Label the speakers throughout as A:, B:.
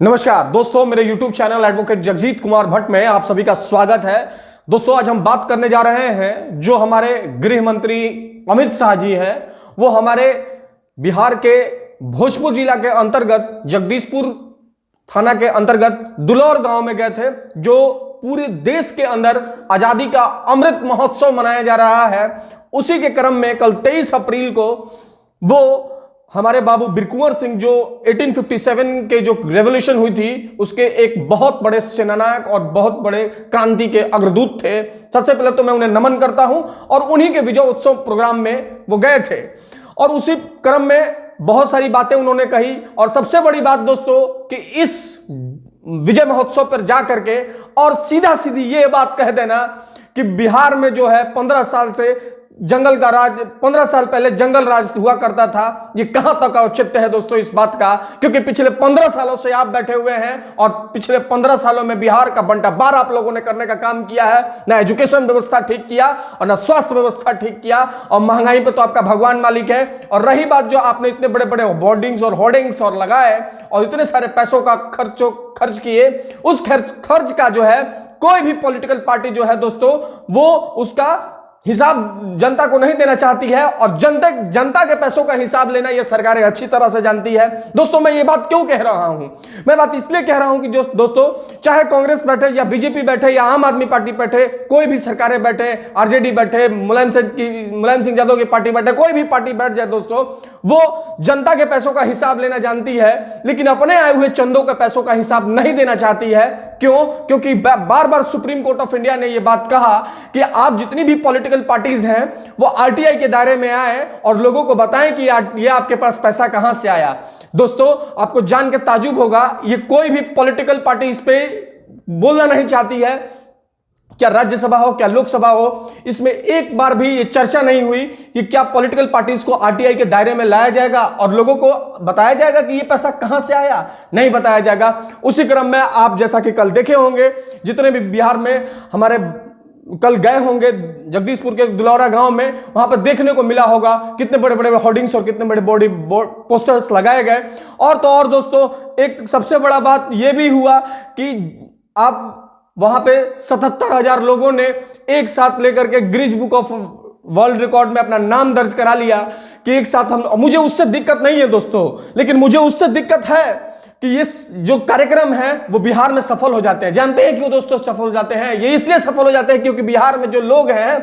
A: नमस्कार दोस्तों, मेरे YouTube channel advocate Jagjit Kumar Bhatt में आप सभी का स्वागत है। दोस्तों, आज हम बात करने जा रहे हैं जो हमारे गृह मंत्री अमित शाह जी हैं, वो हमारे बिहार के भोजपुर जिला के अंतर्गत जगदीशपुर थाना के अंतर्गत दुलौर गांव में गए थे, जो पूरे देश के अंदर आजादी का अमृत महोत्सव मनाया जा रहा है। उसी के क्रम में कल 23 अप्रैल को वो हमारे बाबू बीर कुंवर सिंह, जो 1857 के जो रेवोल्यूशन हुई थी उसके एक बहुत बड़े सेनानायक और बहुत बड़े क्रांति के अग्रदूत थे। सबसे पहले तो मैं उन्हें नमन करता हूं, और उन्हीं के विजय उत्सव प्रोग्राम में वो गए थे और उसी क्रम में बहुत सारी बातें उन्होंने कही। और सबसे बड़ी बात दोस्तों कि इस विजय महोत्सव पर जा करके और सीधा सीधी ये बात कह देना कि बिहार में जो है 15 साल से जंगल का राज, 15 साल पहले जंगल राज हुआ करता था, ये कहां तक औचित्य है दोस्तों इस बात का। क्योंकि पिछले 15 सालों से आप बैठे हुए हैं और पिछले 15 सालों में बिहार का बंटाबार आप लोगों ने करने का काम किया है। ना एजुकेशन व्यवस्था ठीक किया और ना स्वास्थ्य व्यवस्था ठीक किया, और महंगाई पे तो आपका भगवान मालिक है। और रही बात जो आपने इतने बड़े बड़े बोर्डिंग्स और होर्डिंग्स और लगाए और इतने सारे पैसों का खर्च किए, उस खर्च का जो है कोई भी पॉलिटिकल पार्टी जो है दोस्तों वो उसका हिसाब जनता को नहीं देना चाहती है, और जनता के पैसों का हिसाब लेना ये सरकारें अच्छी तरह से जानती है। दोस्तों, मैं ये बात क्यों कह रहा हूं? मैं बात इसलिए कह रहा हूं कि दोस्तों, चाहे कांग्रेस बैठे या बीजेपी बैठे या आम आदमी पार्टी बैठे, कोई भी सरकारें बैठे, आरजेडी बैठे, मुलायम सिंह यादव की पार्टी बैठे, कोई भी पार्टी बैठ जाए दोस्तों, वो जनता के पैसों का हिसाब लेना जानती है, लेकिन अपने आए हुए चंदों के पैसों का हिसाब नहीं देना चाहती है। क्यों? क्योंकि बार बार सुप्रीम कोर्ट ऑफ इंडिया ने यह बात कहा कि आप जितनी भी पॉलिटिकल पार्टीज हैं वो आरटीआई के दायरे में आए और लोगों को बताएं कि ये आपके पास पैसा कहां से आया। दोस्तों, आपको जान के ताजुब होगा, ये कोई भी पॉलिटिकल पार्टी इस पे बोलना नहीं चाहती है। क्या राज्यसभा हो, क्या लोकसभा हो, इसमें एक बार भी ये चर्चा नहीं हुई कि क्या पॉलिटिकल पार्टीज को आरटीआई के दायरे में लाया जाएगा और लोगों को बताया जाएगा कि ये पैसा कहां से आया। नहीं बताया जाएगा। उसी क्रम में आप जैसा कि कल देखे होंगे, जितने भी बिहार में हमारे कल गए होंगे जगदीशपुर के दुलौरा गांव में, वहां पर देखने को मिला होगा कितने बड़े बड़े होर्डिंग्स और कितने बड़े बॉडी पोस्टर्स लगाए गए। और तो और दोस्तों, एक सबसे बड़ा बात यह भी हुआ कि आप वहां पे 77,000 लोगों ने एक साथ लेकर के Guinness book of world record में अपना नाम दर्ज करा लिया कि एक साथ हम। मुझे उससे दिक्कत नहीं है दोस्तों, लेकिन मुझे उससे दिक्कत है कि ये जो कार्यक्रम है वो बिहार में सफल हो जाते हैं। जानते हैं क्यों दोस्तों सफल हो जाते हैं? ये इसलिए सफल हो जाते हैं क्योंकि बिहार में जो लोग हैं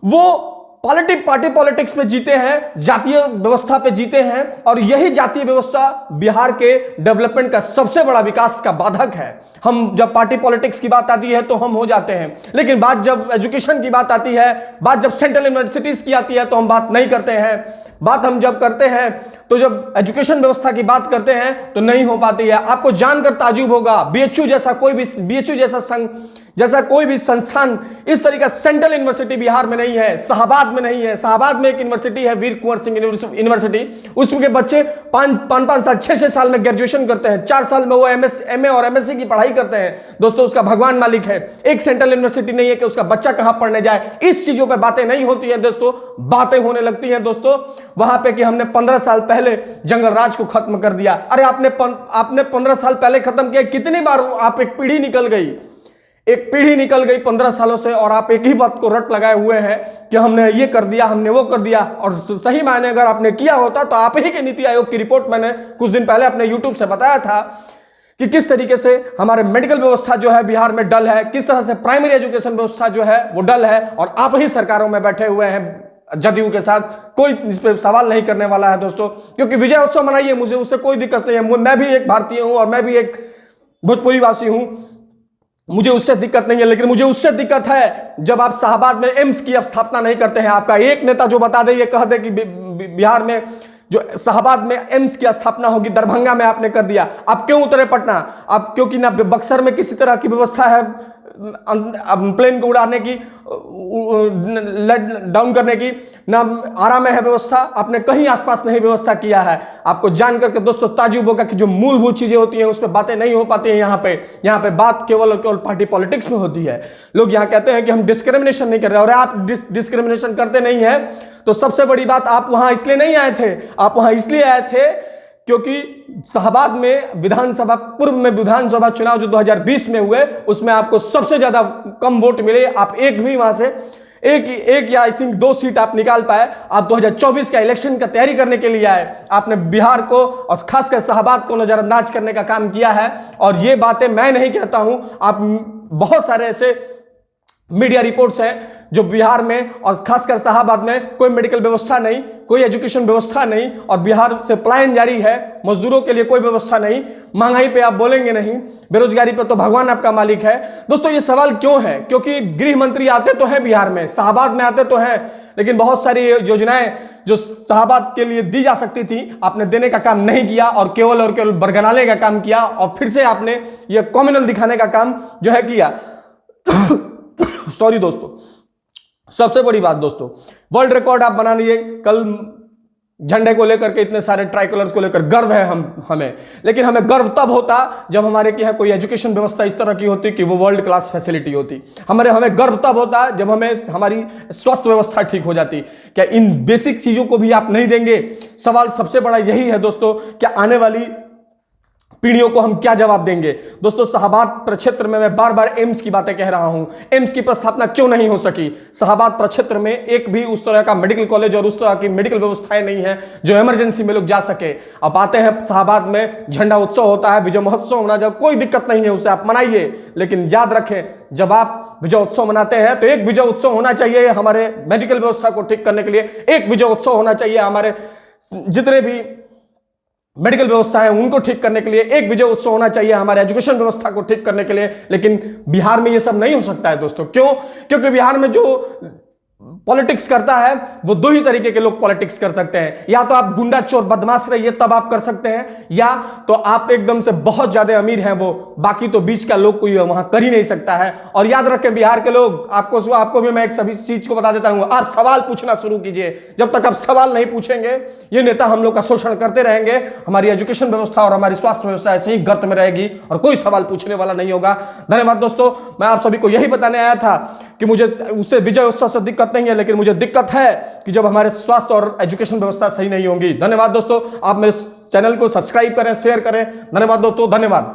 A: वो पार्टी पॉलिटिक्स पे जीते हैं, जातीय व्यवस्था पे जीते हैं, और यही जातीय व्यवस्था बिहार के डेवलपमेंट का सबसे बड़ा विकास का बाधक है। हम जब पार्टी पॉलिटिक्स की बात आती है तो हम हो जाते हैं, लेकिन बात जब एजुकेशन की बात आती है, बात जब सेंट्रल यूनिवर्सिटीज की आती है तो हम बात नहीं करते हैं। बात हम जब करते हैं तो जब एजुकेशन व्यवस्था की बात करते हैं तो नहीं हो पाती है। आपको जानकर ताजुब होगा, बीएचयू जैसा कोई भी संस्थान इस तरीके सेंट्रल यूनिवर्सिटी बिहार में नहीं है, शाहबाद में नहीं है। शाहबाद में एक यूनिवर्सिटी है, बीर कुंवर सिंह यूनिवर्सिटी, उसके बच्चे 5 साल 6 साल में ग्रेजुएशन करते हैं, 4 साल में वो एमए और एमएससी की पढ़ाई करते हैं। दोस्तों, उसका भगवान मालिक है। एक सेंट्रल यूनिवर्सिटी नहीं है कि उसका बच्चा कहां पढ़ने जाए। इस चीजों पर बातें नहीं होती है दोस्तों, बातें होने लगती हैं दोस्तों वहां पे कि हमने 15 साल पहले जंगल राज को खत्म कर दिया। अरे आपने 15 साल पहले खत्म किया। कितनी बार आप एक पीढ़ी निकल गई 15 सालों से, और आप एक ही बात को रट लगाए हुए हैं कि हमने ये कर दिया, हमने वो कर दिया। और सही मायने अगर आपने किया होता तो आप ही के नीति आयोग की रिपोर्ट मैंने कुछ दिन पहले अपने यूट्यूब से बताया था कि किस तरीके से हमारे मेडिकल व्यवस्था जो है बिहार में डल है, किस तरह से प्राइमरी एजुकेशन व्यवस्था जो है वो डल है, और आप ही सरकारों में बैठे हुए हैं जदयू के साथ। कोई इस पर सवाल नहीं करने वाला है दोस्तों, क्योंकि विजय उत्सव मनाइए, मुझे उससे कोई दिक्कत नहीं है। मैं भी एक भारतीय हूं और मैं भी एक भोजपुरी वासी हूं, मुझे उससे दिक्कत नहीं है। लेकिन मुझे उससे दिक्कत है जब आप शाहबाद में एम्स की स्थापना नहीं करते हैं। आपका एक नेता जो बता दे, ये कह दे कि बिहार में जो शाहबाद में एम्स की स्थापना होगी, दरभंगा में आपने कर दिया। आप क्यों उतरे पटना? आप क्योंकि ना बक्सर में किसी तरह की व्यवस्था है प्लेन को उड़ाने की, डाउन करने की, ना आरा में है व्यवस्था, आपने कहीं आसपास नहीं व्यवस्था किया है। आपको जान करके दोस्तों ताजुब होगा कि जो मूलभूत चीजें होती हैं उस पर बातें नहीं हो पाती हैं। यहाँ पे बात केवल पार्टी पॉलिटिक्स में होती है। लोग यहाँ कहते हैं कि हम डिस्क्रिमिनेशन नहीं कर रहे, और आप डिस्क्रिमिनेशन करते नहीं है तो सबसे बड़ी बात, आप वहां इसलिए नहीं आए थे, आप वहां इसलिए आए थे क्योंकि शाहबाद में विधानसभा पूर्व में विधानसभा चुनाव जो 2020 में हुए उसमें आपको सबसे ज्यादा कम वोट मिले। आप एक भी वहां से एक या आई थिंक 2 सीट आप निकाल पाए। आप 2024 का इलेक्शन का तैयारी करने के लिए आए, आपने बिहार को और खासकर शाहबाद को नजरअंदाज करने का काम किया है। और ये बातें मैं नहीं कहता हूं, आप बहुत सारे ऐसे मीडिया रिपोर्ट्स हैं जो बिहार में और खासकर शाहबाद में कोई मेडिकल व्यवस्था नहीं, कोई एजुकेशन व्यवस्था नहीं और बिहार से पलायन जारी है, मजदूरों के लिए कोई व्यवस्था नहीं, महंगाई पे आप बोलेंगे नहीं, बेरोजगारी पे तो भगवान आपका मालिक है। दोस्तों ये सवाल क्यों है? क्योंकि गृह मंत्री आते तो हैं बिहार में, शाहबाद में आते तो हैं, लेकिन बहुत सारी योजनाएं जो शाहबाद के लिए दी जा सकती थी आपने देने का काम नहीं किया और केवल बरगनाने का काम किया और फिर से आपने ये कॉम्युनल दिखाने का काम जो है किया। सॉरी दोस्तों, सबसे बड़ी बात दोस्तों, वर्ल्ड रिकॉर्ड आप बना लिए। कल झंडे को लेकर के इतने सारे ट्राई कलर्स को लेकर गर्व है हमें, लेकिन हमें गर्व तब होता जब हमारे यहाँ कोई एजुकेशन व्यवस्था इस तरह की होती कि वो वर्ल्ड क्लास फैसिलिटी होती। हमें गर्व तब होता जब हमारी स्वास्थ्य व्यवस्था ठीक हो जाती। क्या इन बेसिक चीजों को भी आप नहीं देंगे? सवाल सबसे बड़ा यही है दोस्तों, क्या आने वाली पीढ़ियों को हम क्या जवाब देंगे? दोस्तों शाहबाद प्रक्षेत्र में मैं बार बार एम्स की बातें कह रहा हूं, एम्स की प्रस्थापना क्यों नहीं हो सकी? शाहबाद प्रक्षेत्र में एक भी उस तरह का मेडिकल कॉलेज और उस तरह की मेडिकल व्यवस्थाएं नहीं है जो इमरजेंसी में लोग जा सके। अब आते हैं शाहबाद में झंडा उत्सव होता है, विजय महोत्सव होना, जब कोई दिक्कत नहीं है उसे आप मनाइए, लेकिन याद रखें जब आप विजय उत्सव मनाते हैं तो एक विजय उत्सव होना चाहिए हमारे मेडिकल व्यवस्था को ठीक करने के लिए, एक विजय उत्सव होना चाहिए हमारे जितने भी मेडिकल व्यवस्था है उनको ठीक करने के लिए, एक विजय उत्सव होना चाहिए हमारे एजुकेशन व्यवस्था को ठीक करने के लिए। लेकिन बिहार में ये सब नहीं हो सकता है दोस्तों। क्यों? क्योंकि बिहार में जो पॉलिटिक्स करता है वो 2 ही तरीके के लोग पॉलिटिक्स कर सकते हैं, या तो आप गुंडा चोर बदमाश रहिए तब आप कर सकते हैं, या तो आप एकदम से बहुत ज्यादा अमीर हैं वो, बाकी तो बीच का लोग कोई वहां कर ही नहीं सकता है। और याद रखें बिहार के लोग, आपको भी मैं एक सभी चीज को बता देता हूं, आप सवाल पूछना शुरू कीजिए। जब तक आप सवाल नहीं पूछेंगे ये नेता हम लोग का शोषण करते रहेंगे, हमारी एजुकेशन व्यवस्था और हमारी स्वास्थ्य व्यवस्था ऐसे ही गर्त में रहेगी और कोई सवाल पूछने वाला नहीं होगा। धन्यवाद दोस्तों, मैं आप सभी को यही बताने आया था कि मुझे उससे विजय उत्सव से दिक्कत नहीं है, लेकिन मुझे दिक्कत है कि जब हमारे स्वास्थ्य और एजुकेशन व्यवस्था सही नहीं होंगी। धन्यवाद दोस्तों, आप मेरे चैनल को सब्सक्राइब करें, शेयर करें। धन्यवाद दोस्तों, धन्यवाद।